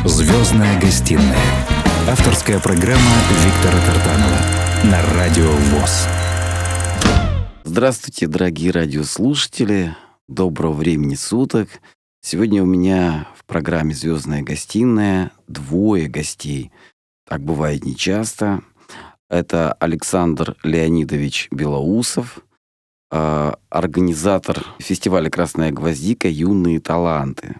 «Звездная гостиная». Авторская программа Виктора Тартанова на Радио ВОС. Здравствуйте, дорогие радиослушатели. Доброго времени суток. Сегодня у меня в программе «Звездная гостиная» двое гостей. Так бывает нечасто. Это Александр Леонидович Белоусов, организатор фестиваля «Красная гвоздика. Юные таланты».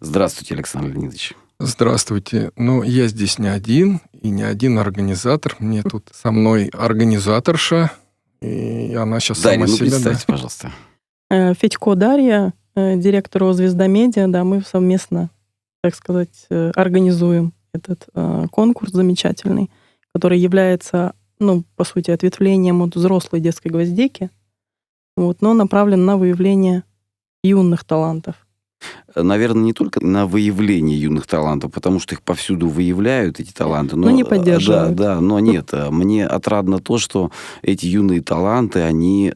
Здравствуйте, Александр Леонидович. Здравствуйте. Я здесь не один, и не один организатор. Мне тут со мной организаторша, и она сейчас Дарья, сама себя... представьте, пожалуйста. Федько Дарья, директор ООО «Звезда Медиа». Да, мы совместно, так сказать, организуем этот конкурс замечательный, который является, по сути, ответвлением от взрослой детской гвоздики, но направлен на выявление юных талантов. Наверное, не только на выявление юных талантов, потому что их повсюду выявляют, эти таланты. Но не поддерживают. Да, но нет. Мне отрадно то, что эти юные таланты, они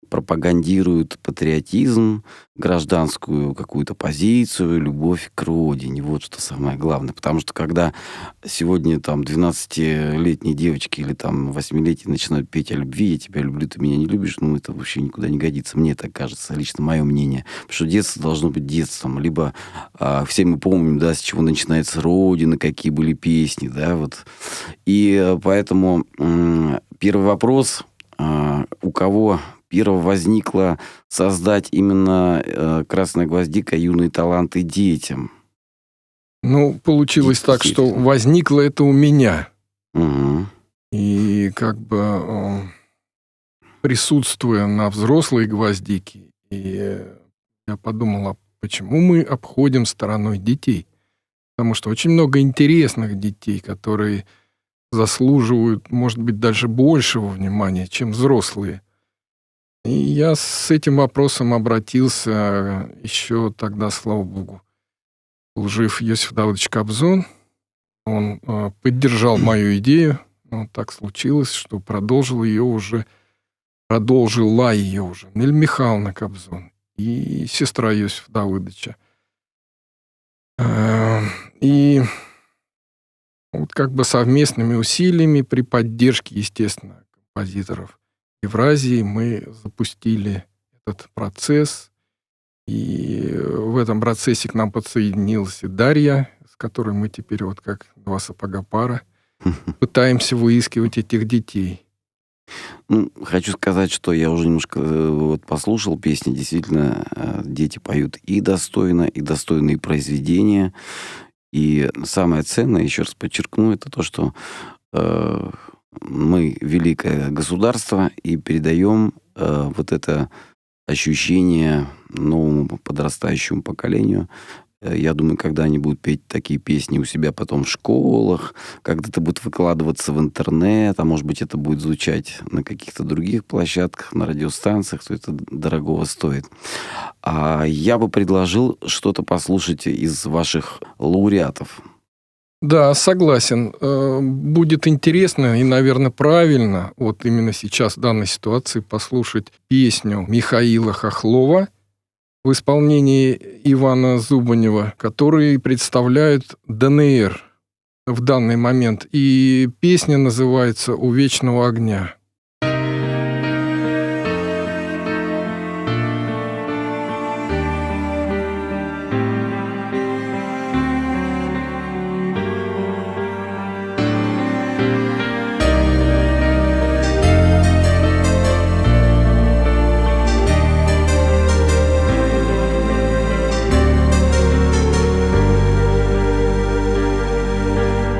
пропагандируют патриотизм, гражданскую какую-то позицию, любовь к родине. Вот что самое главное. Потому что когда сегодня 12-летние девочки или 8-летние начинают петь о любви, я тебя люблю, ты меня не любишь, это вообще никуда не годится. Мне так кажется, лично мое мнение. Потому что детство должно быть детством. Либо все мы помним, с чего начинается Родина, какие были песни, И поэтому первый вопрос, у кого первого возникло создать именно «Красная гвоздика. Юные таланты детям»? Получилось так, что возникло это у меня. Угу. И присутствуя на взрослой гвоздике, я подумал, почему мы обходим стороной детей? Потому что очень много интересных детей, которые заслуживают, может быть, даже большего внимания, чем взрослые. И я с этим вопросом обратился еще тогда, слава богу, был жив Иосиф Давыдович Кобзон. Он поддержал мою идею. Так случилось, что продолжила ее уже Нель Михайловна Кобзон и сестра Иосифа Давыдовича. И совместными усилиями при поддержке, естественно, композиторов Евразии мы запустили этот процесс. И в этом процессе к нам подсоединилась и Дарья, с которой мы теперь как два сапога пара пытаемся выискивать этих детей. Хочу сказать, что я уже немножко послушал песни. Действительно, дети поют и достойные произведения. И самое ценное, еще раз подчеркну, это то, что мы великое государство и передаем это ощущение новому подрастающему поколению. Я думаю, когда они будут петь такие песни у себя потом в школах, когда это будет выкладываться в интернет, а может быть, это будет звучать на каких-то других площадках, на радиостанциях, то это дорогого стоит. А я бы предложил что-то послушать из ваших лауреатов. Да, согласен. Будет интересно и, наверное, правильно именно сейчас в данной ситуации послушать песню Михаила Хохлова в исполнении Ивана Зубанева, которые представляют ДНР в данный момент. И песня называется «У вечного огня».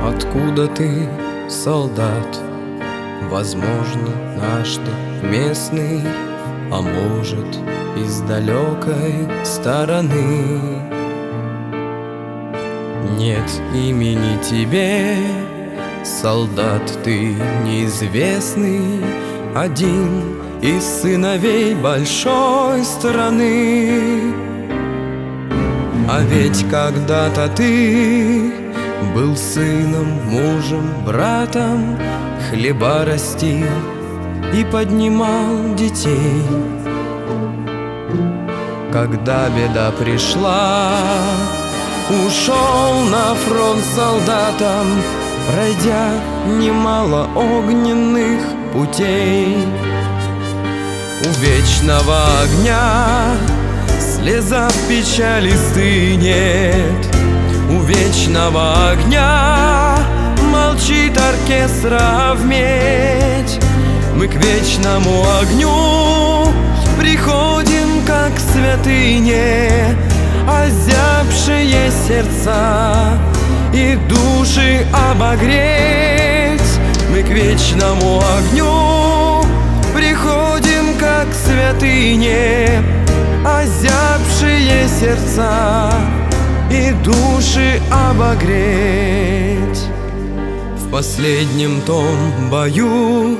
Откуда ты, солдат? Возможно, наш ты местный, а может, из далекой стороны. Нет имени тебе, солдат, ты неизвестный, один из сыновей большой страны. А ведь когда-то ты был сыном, мужем, братом, хлеба растил и поднимал детей. Когда беда пришла, ушел на фронт солдатом, пройдя немало огненных путей. У вечного огня слеза в печали стынет, у вечного огня молчит оркестра в медь. Мы к вечному огню приходим, как к святыне, озябшие сердца и души обогреть. Мы к вечному огню приходим, как к святыне, озябшие сердца и души обогреть. В последнем том бою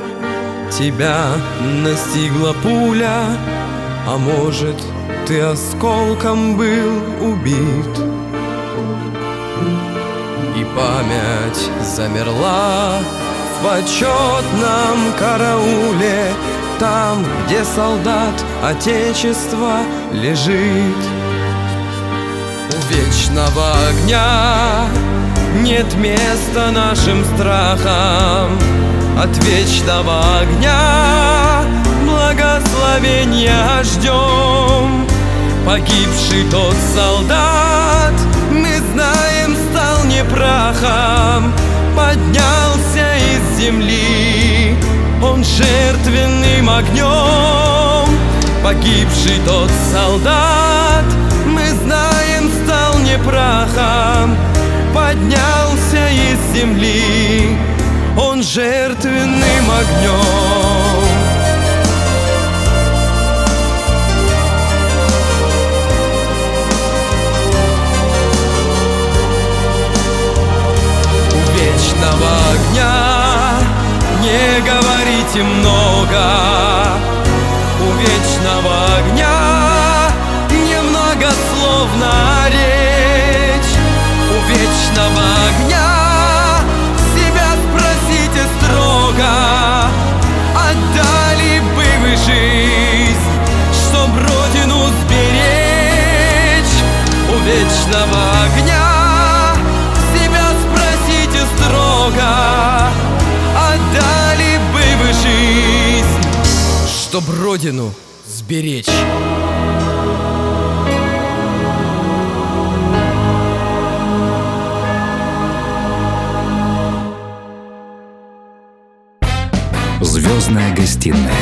тебя настигла пуля, а может, ты осколком был убит, и память замерла в почетном карауле, там, где солдат Отечества лежит. У вечного огня нет места нашим страхам, от вечного огня благословения ждем. Погибший тот солдат, мы знаем, стал не прахом, поднялся из земли он жертвенным огнем. Погибший тот солдат, мы знаем, стал не прахом, поднялся из земли он жертвенным огнем. У вечного огня не говорите много, у вечного огня немногословна речь. У вечного огня себя спросите строго, отдали бы вы жизнь, чтоб родину сберечь. У вечного огня себя спросите строго, отдали бы вы жизнь, чтоб родину сберечь. «Звездная гостиная».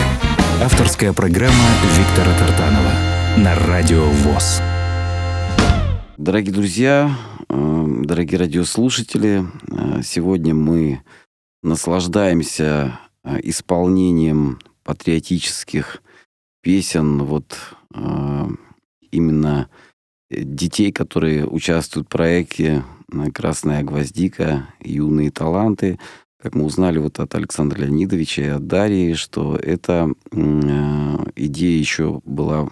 Авторская программа Виктора Тартанова на Радио ВОС. Дорогие друзья, дорогие радиослушатели, сегодня мы наслаждаемся исполнением патриотических песен именно детей, которые участвуют в проекте «Красная гвоздика. Юные таланты». Как мы узнали от Александра Леонидовича и от Дарьи, что эта идея еще была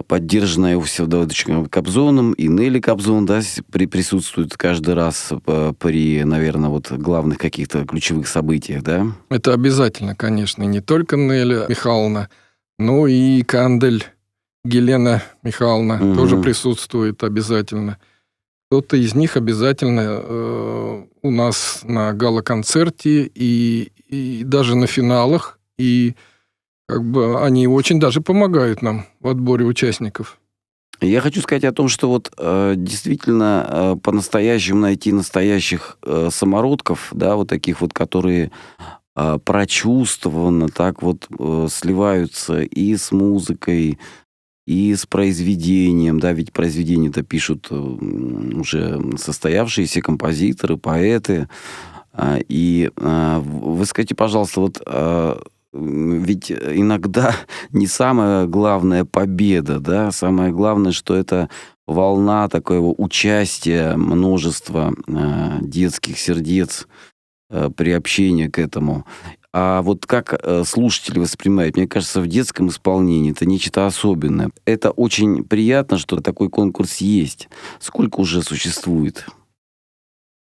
поддержанная Иосифом Давыдовичем Кобзоном, и Нелли Кобзон, присутствует каждый раз при, наверное, главных каких-то ключевых событиях, да? Это обязательно, конечно, и не только Нелли Михайловна, но и Кандель Елена Михайловна тоже присутствует обязательно. Кто-то из них обязательно у нас на гала-концерте и даже на финалах, и они очень даже помогают нам в отборе участников. Я хочу сказать о том, что действительно по-настоящему найти настоящих самородков, да, таких которые прочувствованно так сливаются и с музыкой, и с произведением, да, ведь произведения-то пишут уже состоявшиеся композиторы, поэты. И вы скажите, пожалуйста, ведь иногда не самая главная победа, да, самое главное, что это волна такого участия множества детских сердец, приобщения к этому. А как слушатели воспринимают? Мне кажется, в детском исполнении это нечто особенное. Это очень приятно, что такой конкурс есть. Сколько уже существует?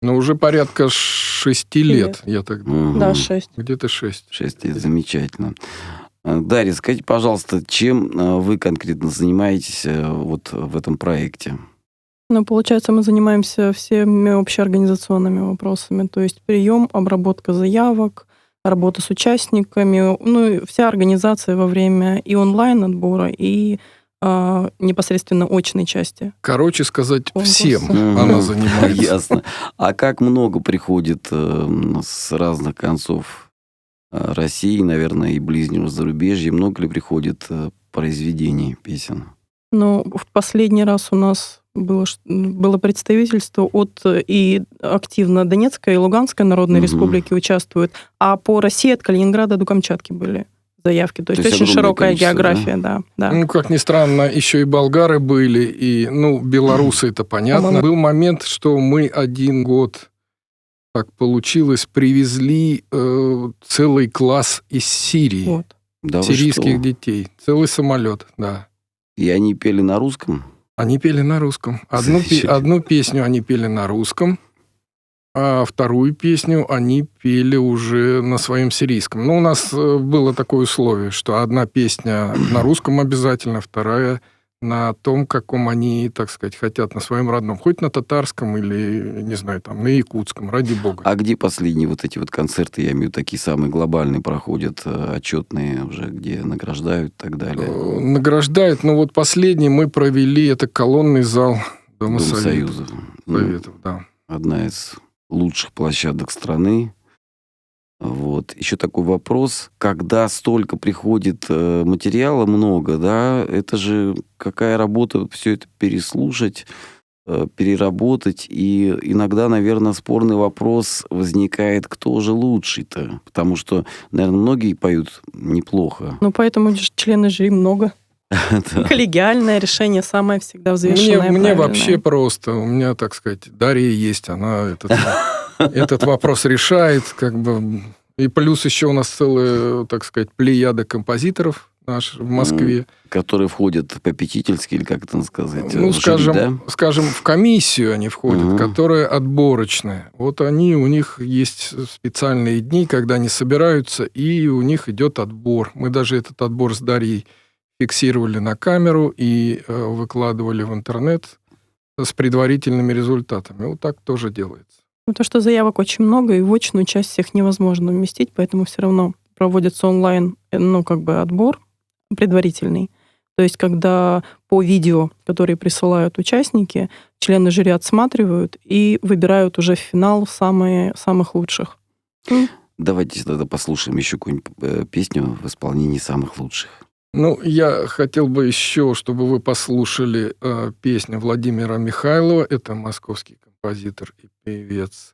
Уже порядка 6 лет, я так думаю. Да, 6. Где-то 6. 6 лет, замечательно. Дарья, скажите, пожалуйста, чем вы конкретно занимаетесь в этом проекте? Ну, получается, мы занимаемся всеми общеорганизационными вопросами, то есть прием, обработка заявок, работа с участниками, ну, и вся организация во время и онлайн-отбора, и непосредственно очной части. Короче сказать, Конкурса. всем она занимается. Ясно. А как много приходит с разных концов России, наверное, и ближнего зарубежья, много ли приходит произведений песен? Ну, в последний раз у нас было представительство и активно Донецкая и Луганская народные республики участвуют, а по России от Калининграда до Камчатки были заявки. То есть очень огромное широкая количество, география, да. Ну, как ни странно, еще и болгары были, и, белорусы, это понятно. Был момент, что мы 1 год, так получилось, привезли целый класс из Сирии, Вот. Да вы сирийских что? детей. Целый самолет, да. И они пели на русском? Они пели на русском. Одну песню они пели на русском, а вторую песню они пели уже на своем сирийском. Ну, у нас было такое условие, что одна песня на русском обязательно, вторая на том, каком они, так сказать, хотят, на своем родном. Хоть на татарском или, не знаю, там, на якутском, ради бога. А где последние вот эти вот концерты, я имею в виду, такие самые глобальные проходят, отчетные уже, где награждают и так далее? Награждают, но вот последний мы провели, это колонный зал Дома Дом Советов. Союза. Да. Одна из лучших площадок страны. Вот. Еще такой вопрос. Когда столько приходит материала много, да, это же какая работа все это переслушать, переработать. И иногда, наверное, спорный вопрос возникает, кто же лучший-то? Потому что, наверное, многие поют неплохо. Ну, поэтому члены жюри много. Коллегиальное решение самое всегда взвешенное. Мне вообще просто. У меня, так сказать, Дарья есть, она этот вопрос решает, как бы. И плюс еще у нас целая, так сказать, плеяда композиторов наш в Москве. Которые входят попечительски, или как это сказать? Ну, жюри, да? скажем, в комиссию они входят, которая отборочная. Вот у них есть специальные дни, когда они собираются, и у них идет отбор. Мы даже этот отбор с Дарьей фиксировали на камеру и выкладывали в интернет с предварительными результатами. Вот так тоже делается. Ну, то, что заявок очень много, и в очную часть всех невозможно вместить, поэтому все равно проводится онлайн, отбор предварительный. То есть, когда по видео, которые присылают участники, члены жюри отсматривают и выбирают уже в финал самых лучших. Давайте тогда послушаем еще какую-нибудь песню в исполнении самых лучших. Ну, я хотел бы еще, чтобы вы послушали песню Владимира Михайлова. Это московский композитор и певец.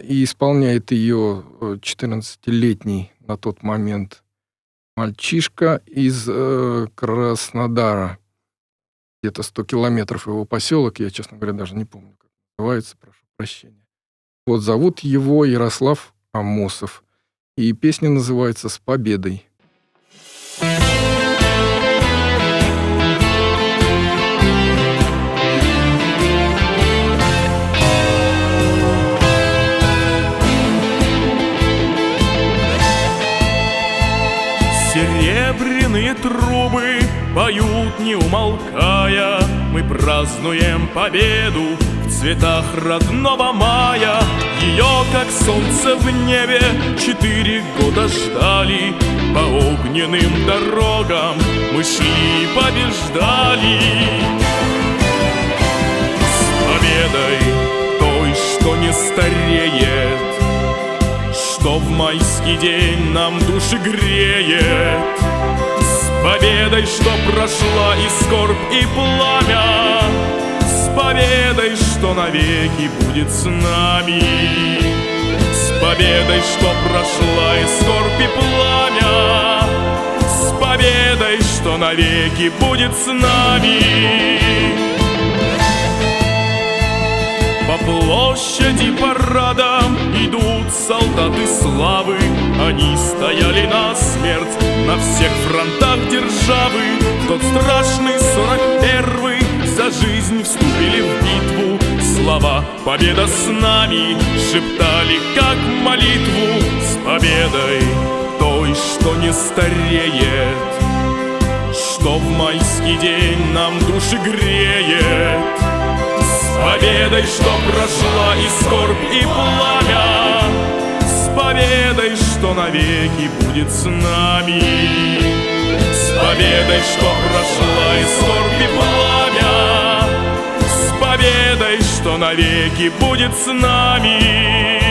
И исполняет ее 14-летний на тот момент мальчишка из Краснодара. Где-то 100 километров его поселок. Я, честно говоря, даже не помню, как называется. Прошу прощения. Вот зовут его Ярослав Амосов. И песня называется «С победой». Серебряные трубы поют, не умолкая. Мы празднуем победу в цветах родного мая. Ее, как солнце в небе, 4 года ждали. По огненным дорогам мы шли, побеждали. С победой той, что не стареет, что в майский день нам души греет. С победой, что прошла и скорбь, и пламя. С победой, что навеки будет с нами. С победой, что прошла и скорбь, и пламя. С победой, что навеки будет с нами. По площади парадом идут солдаты славы. Они стояли насмерть на всех фронтах державы. В тот страшный 41-й за жизнь вступили в битву. Слова «Победа с нами» шептали, как молитву. С победой той, что не стареет, что в майский день нам души греет. С победой, что прошла и скорбь, и пламя, с победой, что навеки будет с нами, с победой, что прошла и скорбь, и пламя, с победой, что навеки будет с нами.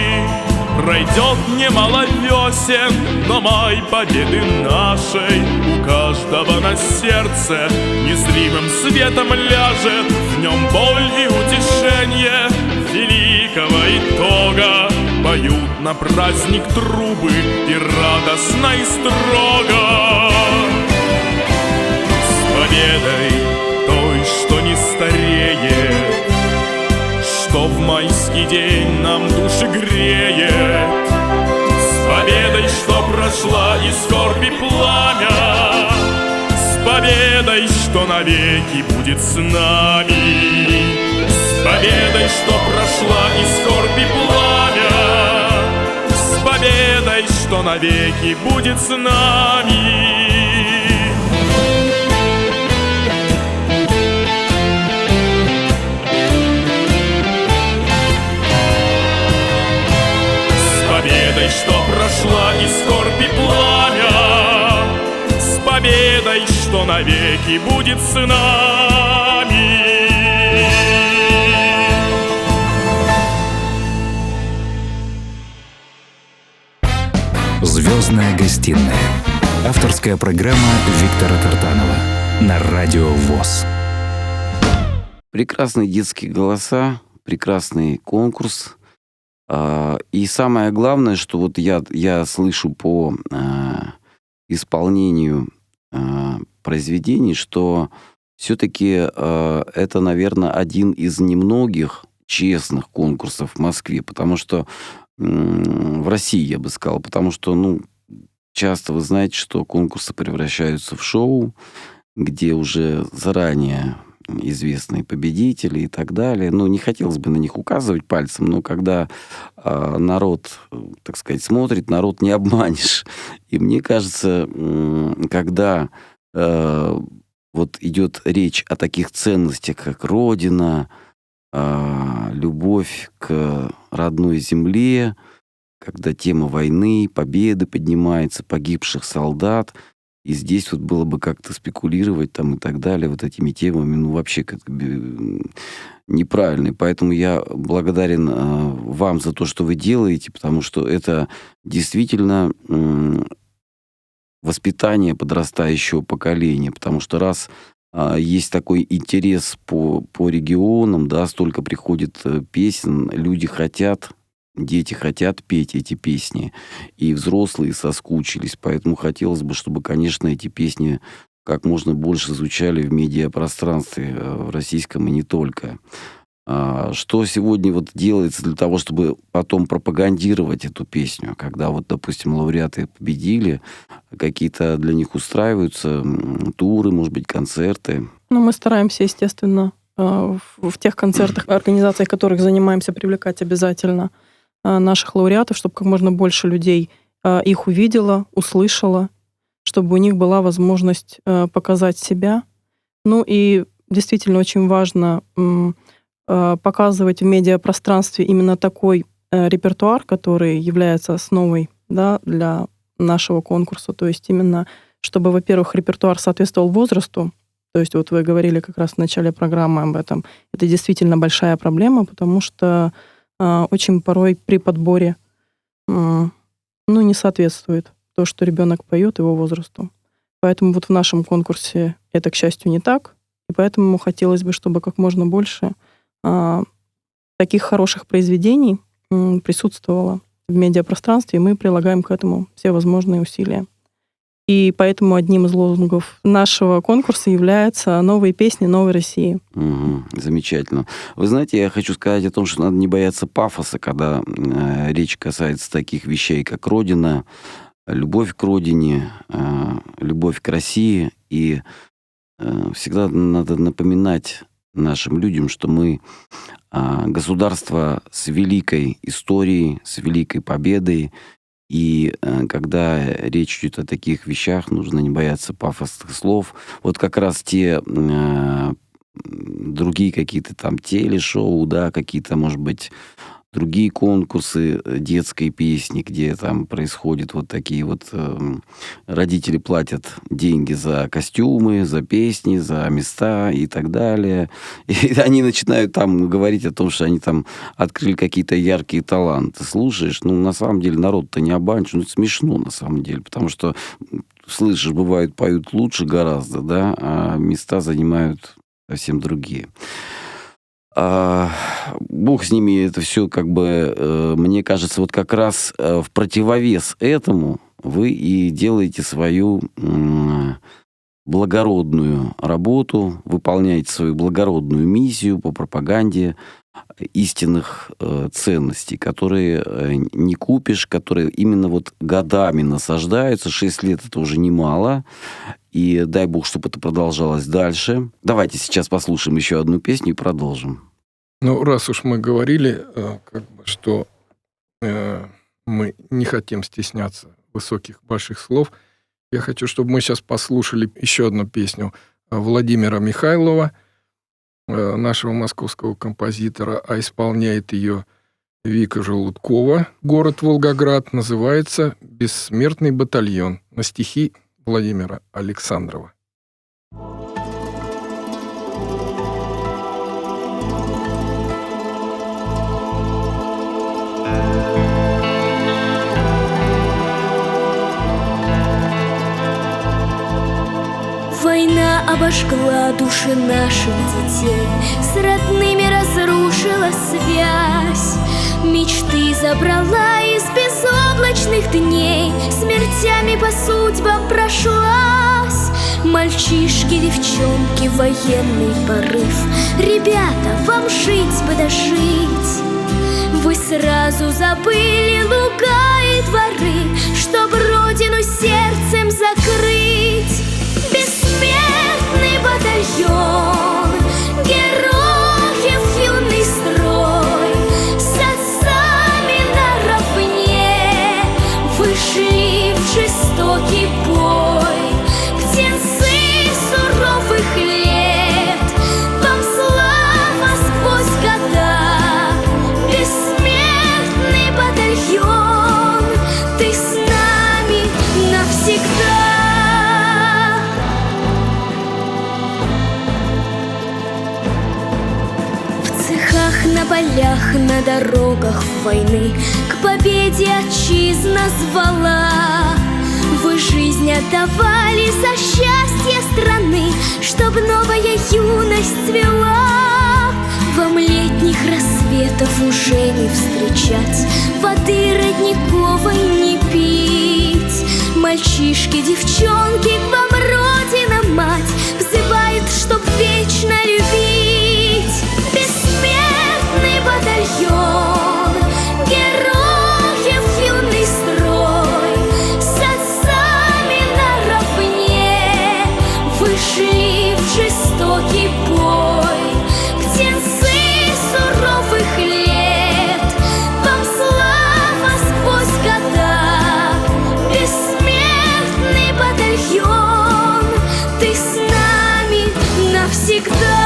Пройдет немало весен, но май победы нашей у каждого на сердце незримым светом ляжет. В нем боль и утешение великого итога поют на праздник трубы и радостно и строго. С победой той, что не стареет, что в майский день нам души греет, с победой, что прошла и скорбь, и пламя, с победой, что навеки будет с нами, с победой, что прошла и скорбь, и пламя, с победой, что навеки будет с нами. Что прошла и скорбь, и пламя, с победой, что навеки будет с нами. «Звездная гостиная». Авторская программа Виктора Тартанова на Радио ВОС. Прекрасные детские голоса, прекрасный конкурс. И самое главное, что вот я слышу по исполнению произведений, что все-таки это, наверное, один из немногих честных конкурсов в Москве, потому что в России, я бы сказал, потому что, часто вы знаете, что конкурсы превращаются в шоу, где уже заранее известные победители и так далее. Не хотелось бы на них указывать пальцем, но когда народ, так сказать, смотрит, народ не обманешь. И мне кажется, когда вот идет речь о таких ценностях, как Родина, любовь к родной земле, когда тема войны, победы поднимается, погибших солдат, и здесь вот было бы как-то спекулировать там и так далее вот этими темами, вообще как-то неправильно. Поэтому я благодарен вам за то, что вы делаете, потому что это действительно воспитание подрастающего поколения, потому что раз есть такой интерес по регионам, да, столько приходит песен, люди хотят, дети хотят петь эти песни, и взрослые соскучились, поэтому хотелось бы, чтобы, конечно, эти песни как можно больше звучали в медиапространстве, в российском и не только. Что сегодня вот делается для того, чтобы потом пропагандировать эту песню, когда вот, допустим, лауреаты победили, какие-то для них устраиваются туры, может быть, концерты? Мы стараемся, естественно, в тех концертах, организациях, которых занимаемся, привлекать обязательно наших лауреатов, чтобы как можно больше людей их увидело, услышало, чтобы у них была возможность показать себя. И действительно очень важно показывать в медиапространстве именно такой репертуар, который является основой, да, для нашего конкурса. То есть именно, чтобы, во-первых, репертуар соответствовал возрасту. То есть вот вы говорили как раз в начале программы об этом. Это действительно большая проблема, потому что очень порой при подборе не соответствует то, что ребенок поет, его возрасту. Поэтому вот в нашем конкурсе это, к счастью, не так. И поэтому хотелось бы, чтобы как можно больше таких хороших произведений присутствовало в медиапространстве, и мы прилагаем к этому все возможные усилия. И поэтому одним из лозунгов нашего конкурса является «Новые песни новой России». Замечательно. Вы знаете, я хочу сказать о том, что надо не бояться пафоса, когда речь касается таких вещей, как Родина, любовь к Родине, любовь к России. И всегда надо напоминать нашим людям, что мы государство с великой историей, с великой победой. И когда речь идет о таких вещах, нужно не бояться пафосных слов. Вот как раз те другие какие-то там телешоу, да, какие-то, может быть, другие конкурсы детской песни, где там происходят вот такие вот... родители платят деньги за костюмы, за песни, за места и так далее. И они начинают там говорить о том, что они там открыли какие-то яркие таланты. Слушаешь, на самом деле народ-то не обманешь, это смешно на самом деле, потому что, слышишь, бывает, поют лучше гораздо, да, а места занимают совсем другие. Бог с ними, это все как бы, мне кажется, вот как раз в противовес этому вы и делаете свою благородную работу, выполняете свою благородную миссию по пропаганде истинных ценностей, которые не купишь, которые именно вот годами насаждаются. 6 лет — это уже немало. И дай бог, чтобы это продолжалось дальше. Давайте сейчас послушаем еще одну песню и продолжим. Ну, раз уж мы говорили, что мы не хотим стесняться высоких, больших слов, я хочу, чтобы мы сейчас послушали еще одну песню Владимира Михайлова, нашего московского композитора, а исполняет ее Вика Желудкова, город Волгоград, называется «Бессмертный батальон», на стихи Владимира Александрова. Война обожгла души наших детей, с родными разрушила связь, мечты забрала из безоблачных дней, смертями по судьбам прошлась. Мальчишки, девчонки, военный порыв, ребята, вам жить бы дожить. Вы сразу забыли луга и дворы, чтоб родину сердцем закрыть. Бессмертный батальон героев, юный строй, с отцами наравне вышли в жестокий бой. Птенцы суровых лет, вам слава сквозь года. Бессмертный батальон, ты с нами навсегда. На полях, на дорогах войны к победе отчизна звала. Вы жизнь отдавали за счастье страны, чтоб новая юность цвела. Вам летних рассветов уже не встречать, воды родниковой не пить. Мальчишки, девчонки, к вам родина мать взывает, чтоб вечно любить. Бессмертный батальон героев, юный строй, с отцами наравне вышли в жестокий бой. Птенцы суровых лет, вам слава сквозь года. Бессмертный батальон, ты с нами навсегда.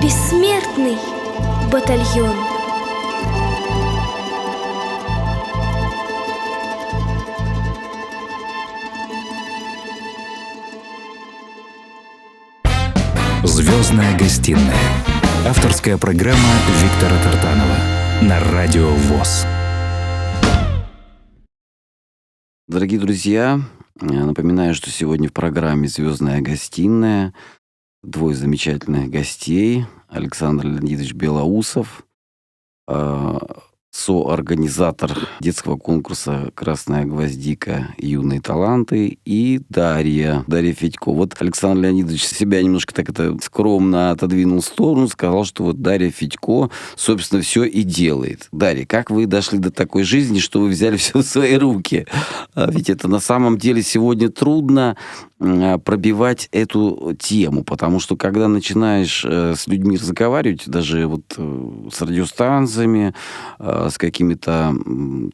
Бессмертный батальон. «Звездная гостиная». Авторская программа Виктора Тартанова на Радио ВОС. Дорогие друзья, напоминаю, что сегодня в программе «Звездная гостиная» двое замечательных гостей. Александр Леонидович Белоусов, соорганизатор детского конкурса «Красная гвоздика. Юные таланты», и Дарья Федько. Вот Александр Леонидович себя немножко так скромно отодвинул в сторону, сказал, что вот Дарья Федько, собственно, все и делает. Дарья, как вы дошли до такой жизни, что вы взяли все в свои руки? Ведь это на самом деле сегодня трудно пробивать эту тему, потому что когда начинаешь с людьми разговаривать, даже вот с радиостанциями, с какими-то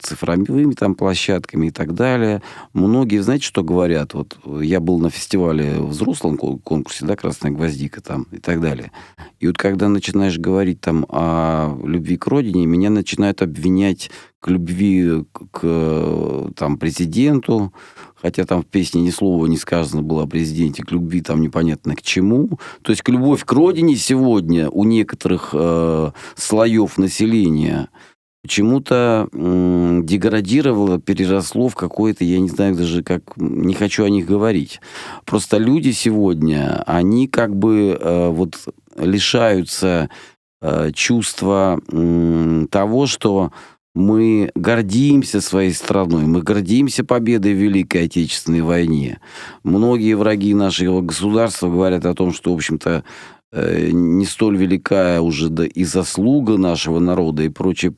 цифровыми там площадками и так далее, многие, знаете, что говорят? Вот я был на фестивале взрослом конкурсе, да, «Красная гвоздика» там и так далее. И вот когда начинаешь говорить там о любви к родине, меня начинают обвинять к любви к там, президенту, хотя там в песне ни слова не сказано было о президенте, к любви там непонятно к чему. То есть любовь к родине сегодня у некоторых слоев населения почему-то деградировало, переросло в какое-то, я не знаю даже как, не хочу о них говорить. Просто люди сегодня, они как бы вот лишаются чувства того, что мы гордимся своей страной, мы гордимся победой в Великой Отечественной войне. Многие враги нашего государства говорят о том, что, в общем-то, не столь великая уже и заслуга нашего народа и прочее.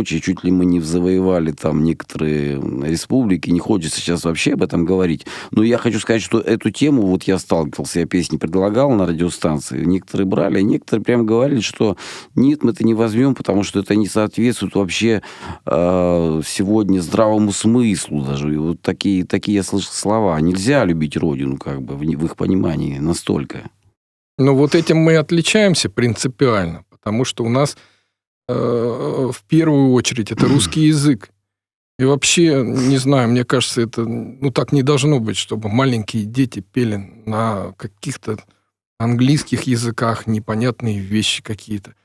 Чуть ли мы не завоевали там некоторые республики. Не хочется сейчас вообще об этом говорить. Но я хочу сказать, что эту тему, вот я сталкивался, я песни предлагал на радиостанции. Некоторые брали, а некоторые прям говорили, что нет, мы это не возьмем, потому что это не соответствует вообще сегодня здравому смыслу даже. И вот такие я слышал слова. Нельзя любить родину, как бы, в их понимании настолько. Но вот этим мы отличаемся принципиально, потому что у нас в первую очередь это русский язык. И вообще, не знаю, мне кажется, это так не должно быть, чтобы маленькие дети пели на каких-то английских языках непонятные вещи какие-то.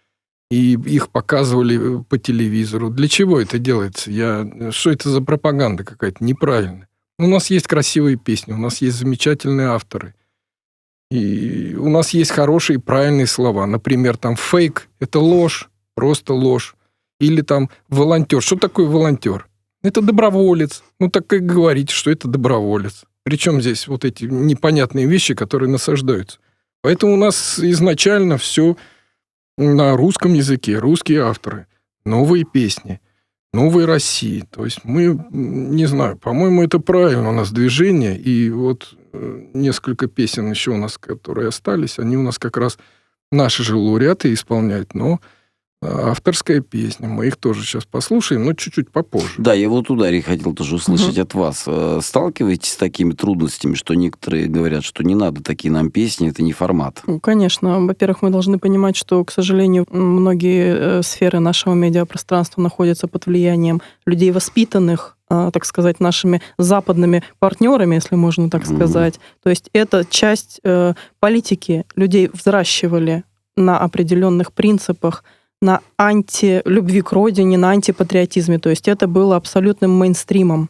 И их показывали по телевизору. Для чего это делается? Что это за пропаганда какая-то неправильная? У нас есть красивые песни, у нас есть замечательные авторы. И у нас есть хорошие, правильные слова. Например, там фейк – это ложь, просто ложь. Или там волонтер. Что такое волонтер? Это доброволец. Так и говорите, что это доброволец. Причем здесь вот эти непонятные вещи, которые насаждаются. Поэтому у нас изначально все на русском языке, русские авторы, новые песни, новой России. То есть мы, не знаю, по-моему, это правильно. У нас движение, и вот несколько песен еще у нас, которые остались, они у нас как раз наши же лауреаты исполняют, но авторская песня. Мы их тоже сейчас послушаем, но чуть-чуть попозже. Да, я вот у Дарьи хотел тоже услышать от вас. Сталкиваетесь с такими трудностями, что некоторые говорят, что не надо такие нам песни, это не формат? Конечно. Во-первых, мы должны понимать, что, к сожалению, многие сферы нашего медиапространства находятся под влиянием людей воспитанных, так сказать, нашими западными партнерами, если можно так сказать. То есть это часть политики. Людей взращивали на определенных принципах, на антилюбви к родине, на антипатриотизме. То есть это было абсолютным мейнстримом.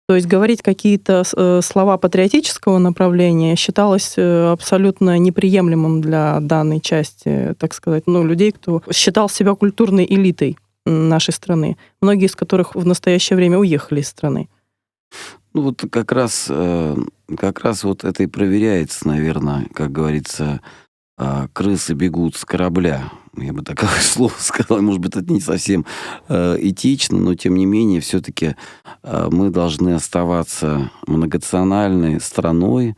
То есть говорить какие-то слова патриотического направления считалось абсолютно неприемлемым для данной части, так сказать, людей, кто считал себя культурной элитой нашей страны, многие из которых в настоящее время уехали из страны. Вот как раз вот это и проверяется, наверное, как говорится, крысы бегут с корабля. Я бы такое слово сказал. Может быть, это не совсем этично, но, тем не менее, все-таки мы должны оставаться многонациональной страной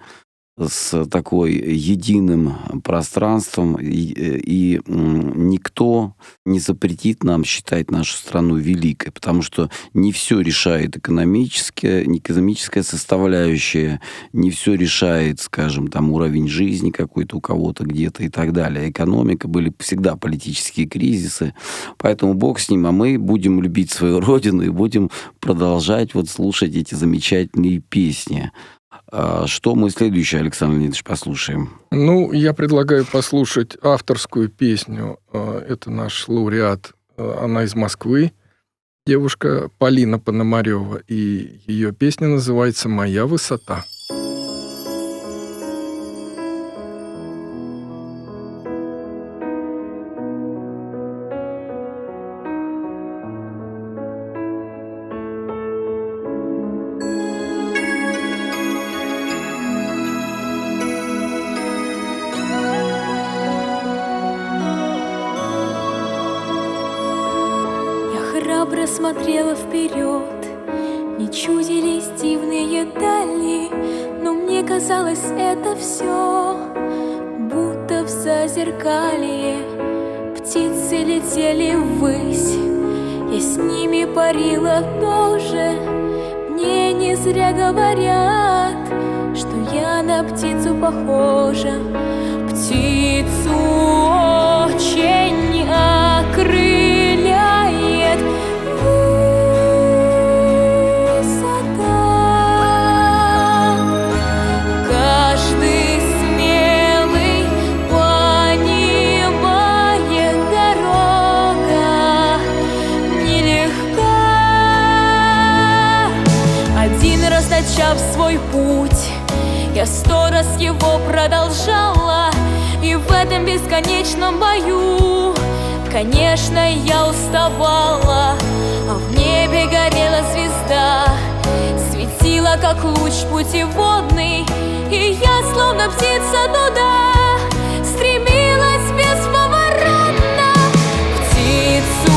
с такой единым пространством, и никто не запретит нам считать нашу страну великой, потому что не все решает экономическая составляющая, не все решает, скажем, там уровень жизни какой-то у кого-то где-то и так далее. Экономика, были всегда политические кризисы, поэтому бог с ним, а мы будем любить свою родину и будем продолжать вот слушать эти замечательные песни. Что мы следующее, Александр Леонидович, послушаем? Я предлагаю послушать авторскую песню. Это наш лауреат, она из Москвы. Девушка Полина Пономарева, и ее песня называется «Моя высота». Храбро смотрела вперед, не чудились дивные дали, но мне казалось это все, будто в зазеркалье. Птицы летели ввысь, я с ними парила тоже. Мне не зря говорят, что я на птицу похожа. Птицу очень окрыляет высота. Каждый смелый понимает, дорога нелегка. Один раз начав свой путь, я 100 раз его продолжала. И в этом бесконечном бою, конечно, я уставала. А в небе горела звезда, светила, как луч путеводный. И я, словно птица, туда стремилась бесповоротно. Птицу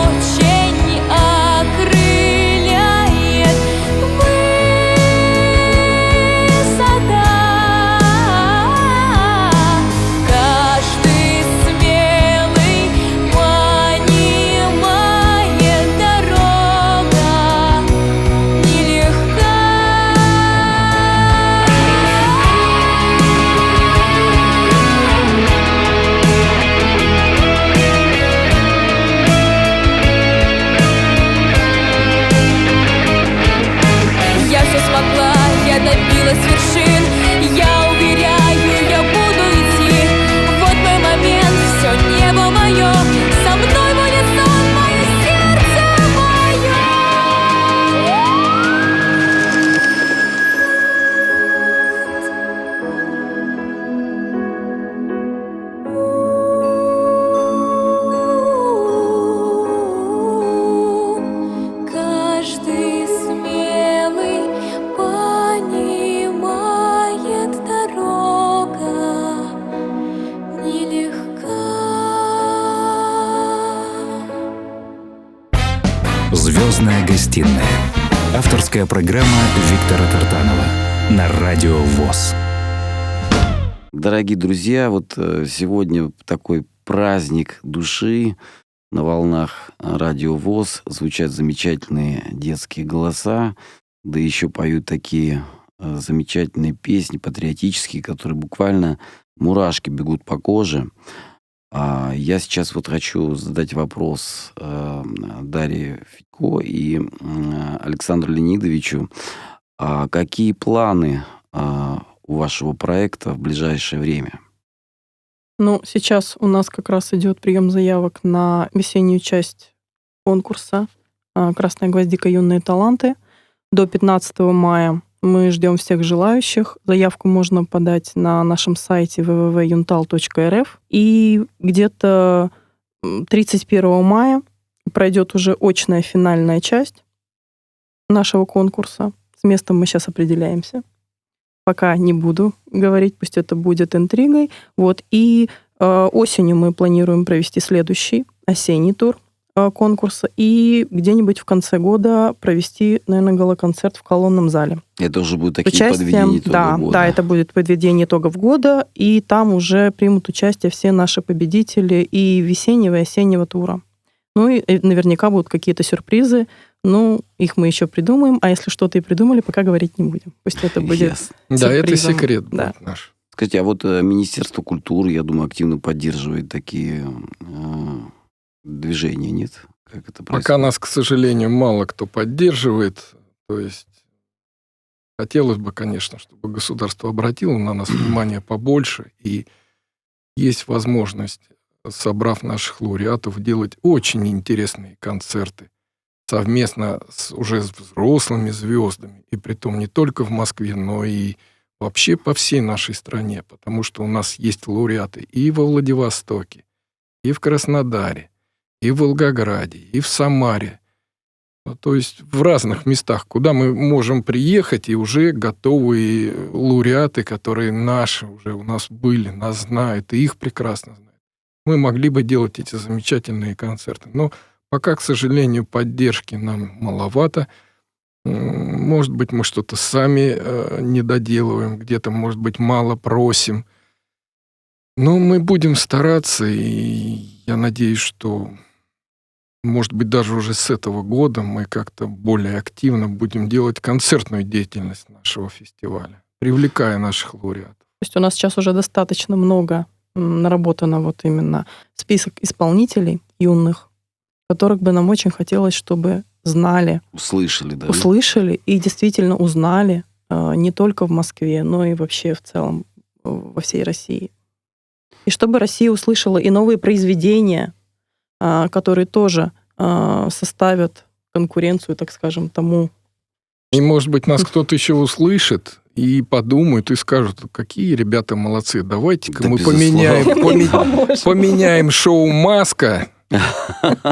очень окрыляет высота. Каждый смелый понимает, дорога нелегка. Я все смогла, я добилась вершин. Я уверяю, я буду идти. Вот мой момент, все небо мое. Со мной будет сон, мое сердце мое. Каждый смелый понимает, дорога нелегка. «Звездная гостиная». Авторская программа Виктора Тартанова на Радио ВОС. Дорогие друзья, вот сегодня такой праздник души. На волнах Радио ВОС звучат замечательные детские голоса, да еще поют такие замечательные песни, патриотические, которые буквально мурашки бегут по коже. Я сейчас вот хочу задать вопрос Дарье Федько и Александру Леонидовичу. Какие планы у вашего проекта в ближайшее время? Ну, сейчас у нас как раз идет прием заявок на весеннюю часть конкурса «Красная гвоздика. Юные таланты». До 15 мая мы ждем всех желающих. Заявку можно подать на нашем сайте www.yuntal.rf. И где-то 31 мая пройдет уже очная финальная часть нашего конкурса. С местом мы сейчас определяемся. Пока не буду говорить, пусть это будет интригой. Вот. И осенью мы планируем провести следующий осенний тур конкурса и где-нибудь в конце года провести, наверное, гала-концерт в колонном зале. Это уже будут такие подведения итогов года. Да, это будет подведение итогов года, и там уже примут участие все наши победители и весеннего, и осеннего тура. Ну и наверняка будут какие-то сюрпризы. Ну, их мы еще придумаем, а если что-то и придумали, пока говорить не будем. Пусть это будет сюрпризом. Да, это секрет да. будет наш. Скажите, а вот Министерство культуры, я думаю, активно поддерживает такие движения, нет? Как это происходит? Пока нас, к сожалению, мало кто поддерживает. То есть хотелось бы, конечно, чтобы государство обратило на нас внимание побольше. И есть возможность, собрав наших лауреатов, делать очень интересные концерты. совместно уже с взрослыми звездами, и притом не только в Москве, но и вообще по всей нашей стране, потому что у нас есть лауреаты и во Владивостоке, и в Краснодаре, и в Волгограде, и в Самаре. То есть в разных местах, куда мы можем приехать, и уже готовые лауреаты, которые наши уже у нас были, нас знают, и их прекрасно знают. Мы могли бы делать эти замечательные концерты. Но пока, к сожалению, поддержки нам маловато. Может быть, мы что-то сами не доделываем, где-то, может быть, мало просим. Но мы будем стараться, и я надеюсь, что, может быть, даже уже с этого года мы как-то более активно будем делать концертную деятельность нашего фестиваля, привлекая наших лауреатов. То есть у нас сейчас уже достаточно много наработано вот именно список исполнителей юных, которых бы нам очень хотелось, чтобы знали, Услышали, да? услышали и действительно узнали не только в Москве, но и вообще в целом во всей России. И чтобы Россия услышала и новые произведения, которые тоже составят конкуренцию, так скажем, тому. И, может быть, нас кто-то еще услышит и подумают, и скажут, какие ребята молодцы, давайте-ка Да, мы безусловно. поменяем шоу «Маска»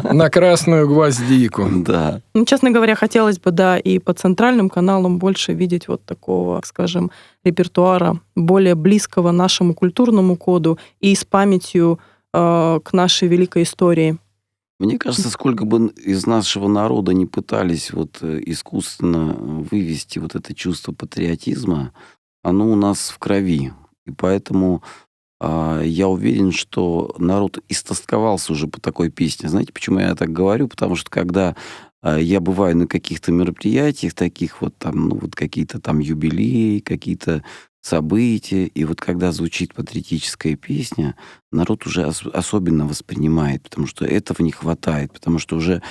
на «Красную гвоздику». Да. Ну, честно говоря, хотелось бы, да, и по центральным каналам больше видеть вот такого, скажем, репертуара, более близкого нашему культурному коду и с памятью к нашей великой истории. Мне кажется, сколько бы из нашего народа не пытались вот искусственно вывести вот это чувство патриотизма, оно у нас в крови. И поэтому я уверен, что народ истосковался уже по такой песне. Знаете, почему я так говорю? Потому что когда я бываю на каких-то мероприятиях, таких вот там, ну вот какие-то там юбилеи, какие-то события, и вот когда звучит патриотическая песня, народ уже особенно воспринимает, потому что этого не хватает, потому что уже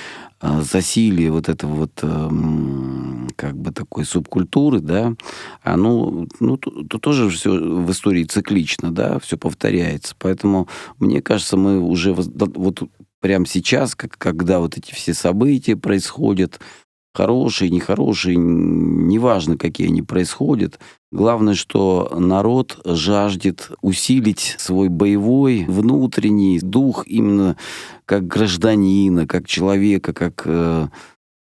засилие вот этого вот как бы такой субкультуры, да, оно, ну, то тоже все в истории циклично, да, все повторяется. Поэтому, мне кажется, мы уже вот прямо сейчас, когда вот эти все события происходят, хорошие, нехорошие, неважно, какие они происходят. Главное, что народ жаждет усилить свой боевой внутренний дух именно как гражданина, как человека, как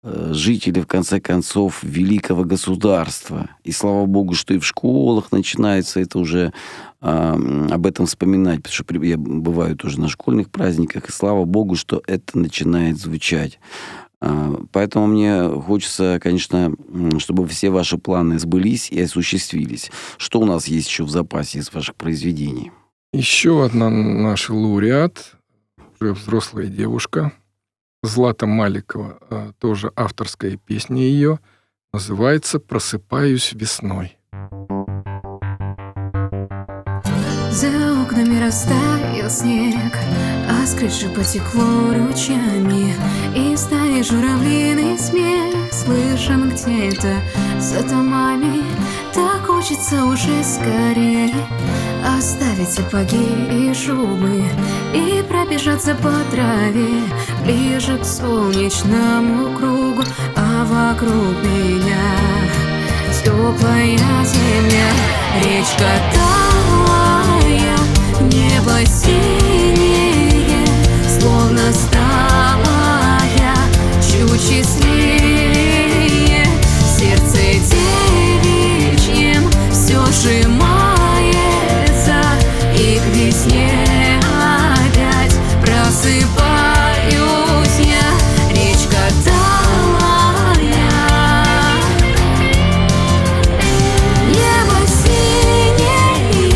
жителя, в конце концов, великого государства. И слава богу, что и в школах начинается это уже об этом вспоминать, потому что я бываю тоже на школьных праздниках, и слава богу, что это начинает звучать. Поэтому мне хочется, конечно, чтобы все ваши планы сбылись и осуществились. Что у нас есть еще в запасе из ваших произведений? Еще одна наша лауреат, уже взрослая девушка, Злата Маликова, тоже авторская песня ее, называется «Просыпаюсь весной». За окнами растаял снег, а с крыши потекло ручьями, и стаи журавлиный смех слышен где-то за домами. Так хочется уже скорее оставить сапоги и шубы и пробежаться по траве ближе к солнечному кругу, а вокруг меня теплая земля, речка талая, небо синее, словно стала я чуть счастливее, сердце девичьем все сжимается, и к весне опять просыпаюсь я, речка талая, небо синее.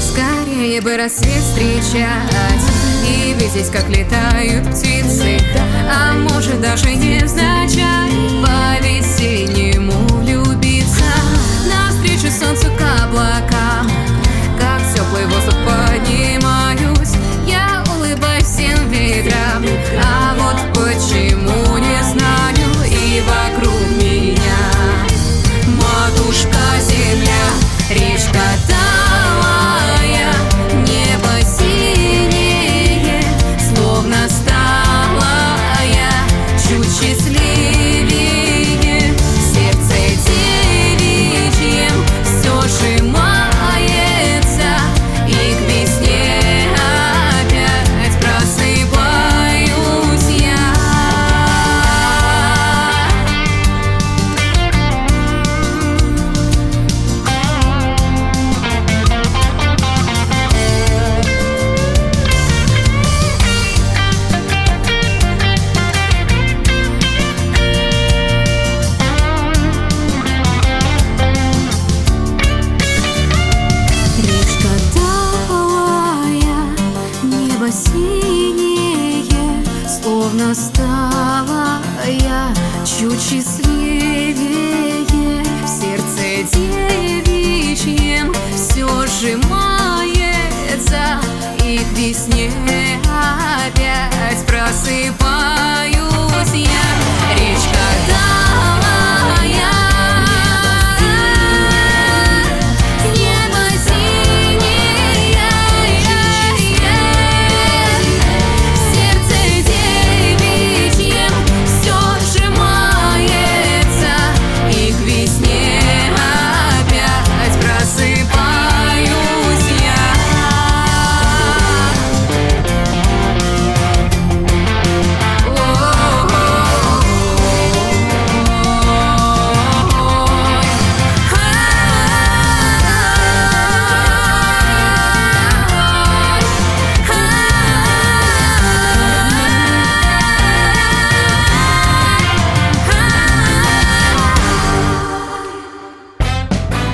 Скорее бы рассвет встречать и видеть, как летают птицы, а может даже невзначай по-весеннему влюбиться, навстречу солнцу к облакам, как в теплый воздух поднимаюсь, я улыбаюсь всем ветрам, а вот почему не знаю, и вокруг меня матушка земля, речка талая, небо синее,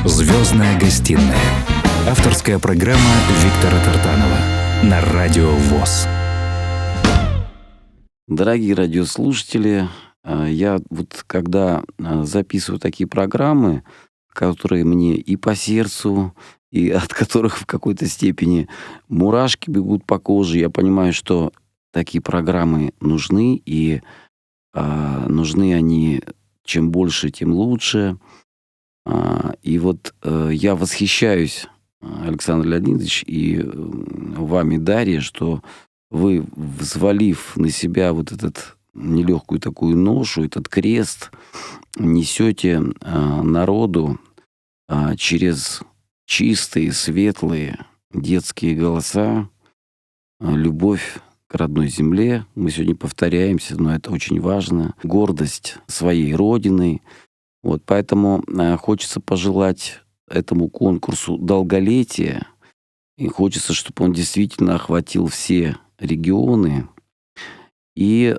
Звездная гостиная. Авторская программа Виктора Тартанова на Радио ВОС. Дорогие радиослушатели, я вот когда записываю такие программы, которые мне и по сердцу, и от которых в какой-то степени мурашки бегут по коже, я понимаю, что такие программы нужны, и нужны они чем больше, тем лучше. И вот я восхищаюсь, Александр Леонидович, и вами, Дарья, что вы, взвалив на себя вот этот нелегкую такую ношу, этот крест, несете народу через чистые, светлые детские голоса любовь к родной земле. Мы сегодня повторяемся, но это очень важно. Гордость своей родины. Вот поэтому хочется пожелать этому конкурсу долголетия. И хочется, чтобы он действительно охватил все регионы. И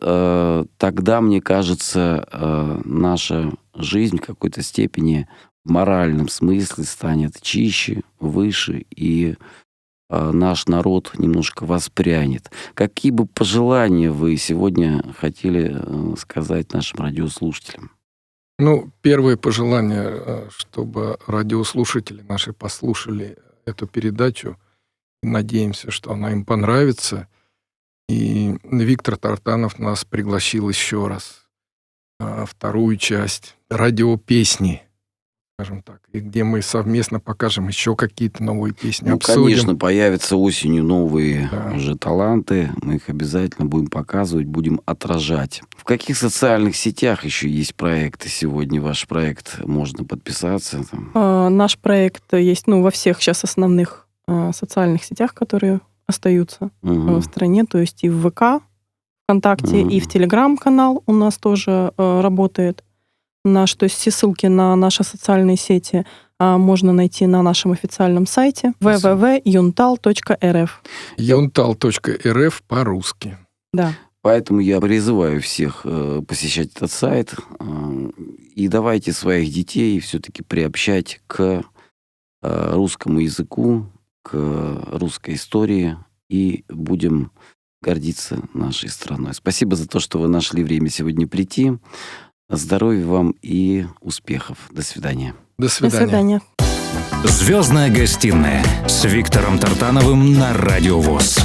тогда, мне кажется, наша жизнь в какой-то степени в моральном смысле станет чище, выше, и наш народ немножко воспрянет. Какие бы пожелания вы сегодня хотели сказать нашим радиослушателям? Ну, первое пожелание, чтобы радиослушатели наши послушали эту передачу. Надеемся, что она им понравится. И Виктор Тартанов нас пригласил еще раз вторую часть радиопесни, скажем так, и где мы совместно покажем еще какие-то новые песни, обсудим. Конечно, появятся осенью новые Да. уже таланты. Мы их обязательно будем показывать, будем отражать. В каких социальных сетях еще есть проекты сегодня? Ваш проект можно подписаться? Там? Наш проект есть во всех сейчас основных социальных сетях, которые остаются в стране, то есть и в ВК, ВКонтакте, и в Телеграм-канал у нас тоже работает. То есть все ссылки на наши социальные сети можно найти на нашем официальном сайте www.yuntal.rf. Yuntal.rf по-русски. Да. Поэтому я призываю всех посещать этот сайт. И давайте своих детей все-таки приобщать к русскому языку, к русской истории, и будем гордиться нашей страной. Спасибо за то, что вы нашли время сегодня прийти. Здоровья вам и успехов. До свидания. До До свидания. свидания. Звездная гостиная с Виктором Тартановым на Радио ВОС.